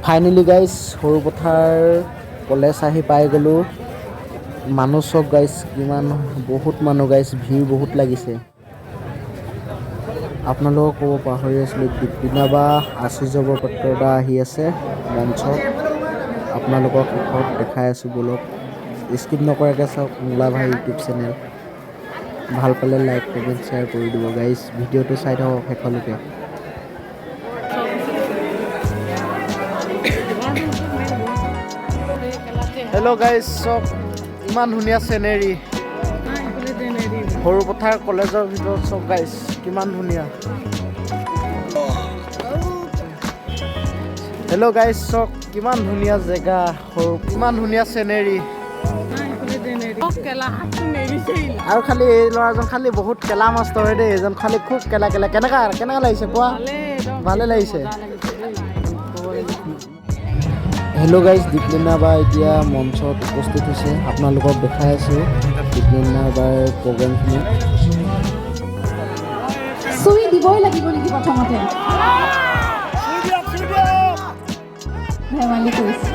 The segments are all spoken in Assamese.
ফাইনেলি গাইজ সৰুপথাৰ কলেজ আহি পাই গ'লোঁ। মানুহ চব গাইজ কিমান বহুত মানুহ গাইজ ভিৰ বহুত লাগিছে। আপোনালোকক ক'ব পাহৰি আছিলোঁ দীপলিনা বা আশীষ বৰপাত্ৰ দা আহি আছে মঞ্চত। আপোনালোকক শেষত দেখাই আছোঁ বলক। স্কিপ নকৰাকৈ চাওক মোলা ভাই ইউটিউব চেনেল। ভাল পালে লাইক কমেণ্ট শ্বেয়াৰ কৰি দিব গাইজ। ভিডিঅ'টো চাই থাকক শেষলৈকে। হেল্ল' গাইজ চব ইমান ধুনীয়া চিনেৰী সৰুপথাৰ কলেজৰ ভিতৰত চব গাইজ কিমান ধুনীয়া। হেল্ল' গাইজ চক কিমান ধুনীয়া জেগা কিমান ধুনীয়া চিনেৰী। আৰু খালি এই ল'ৰাজন খালি বহুত কেলা মাষ্টৰ হয় দেই। এজন খালি খুব কেনেকা লাগিছে কোৱা? ভালে লাগিছে। হেল্ল' গাইজ দীপলিনা বা এতিয়া মঞ্চত উপস্থিত হৈছে। আপোনালোকক দেখাই আছোঁ দীপলিনা বাৰ প্ৰগ্ৰেমখিনি। চুই দিবই লাগিব নেকি প্ৰথমতে? ধেমালি কৰিছে।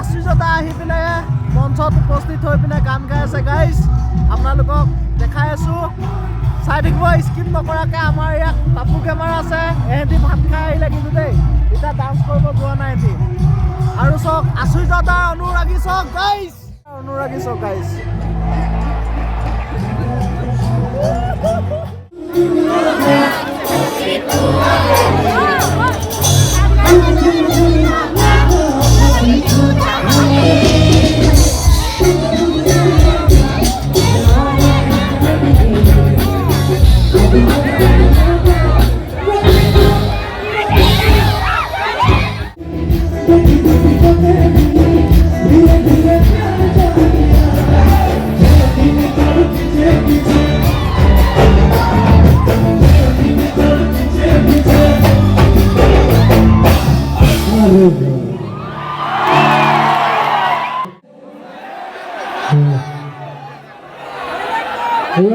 আশ্চৰ্যতা আহি পিনে মঞ্চত উপস্থিত হৈ পিনে গান গাই আছে গাইজ। আপোনালোকক দেখাই আছোঁ চাই থাকিব স্কিপ নকৰাকৈ। আমাৰ ইয়াত টাপু কেমেৰা আছে। এহেঁতি ভাত খাই আহিলে কিন্তু দেই এতিয়া ডান্স কৰিব যোৱা নাই এহেঁতি। আৰু চাওক আশ্চৰ্যতা অনুৰাগী চাওক গাইজ, অনুৰাগী চাওক গাইজ।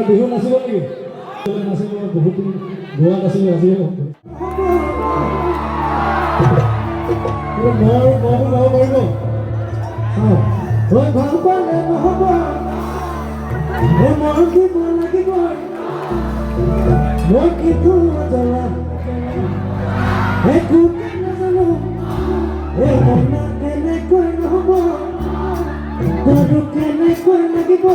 বিহু নাচিব নেকি? নাচিব বহুত গোৱা নাচিব নাচিব ভাল পালে নহ'ব মই দিব লাগিব মই কিন্তু জ্বলা একো নাজানো এই মনা কেনেকৈ নহ'ব তোৰো কেনেকৈ লাগিব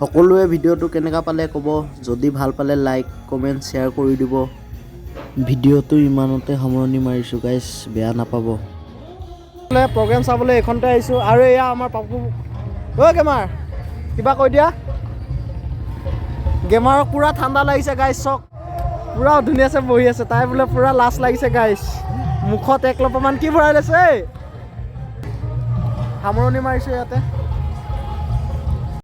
সকলোৱে ভিডিঅ'টো কেনেকুৱা পালে ক'ব। যদি ভাল পালে লাইক কমেণ্ট শ্বেয়াৰ কৰি দিব। ভিডিঅ'টো ইমানতে সামৰণি মাৰিছোঁ গাইজ, বেয়া নাপাব। প্ৰগ্ৰেম চাবলৈ এইখনতে আহিছোঁ। আৰু এয়া আমাৰ পাপু ঐ কেমাৰ কিবা কৈ দিয়া। গেমাৰক পুৰা ঠাণ্ডা লাগিছে গাইছ চক পুৰা ধুনীয়াছে বহি আছে তাই বোলে পুৰা লাজ লাগিছে গাইছ মুখত 1 লপামান কি ভৰাই লৈছে সামৰণি মাৰিছোঁ ইয়াতে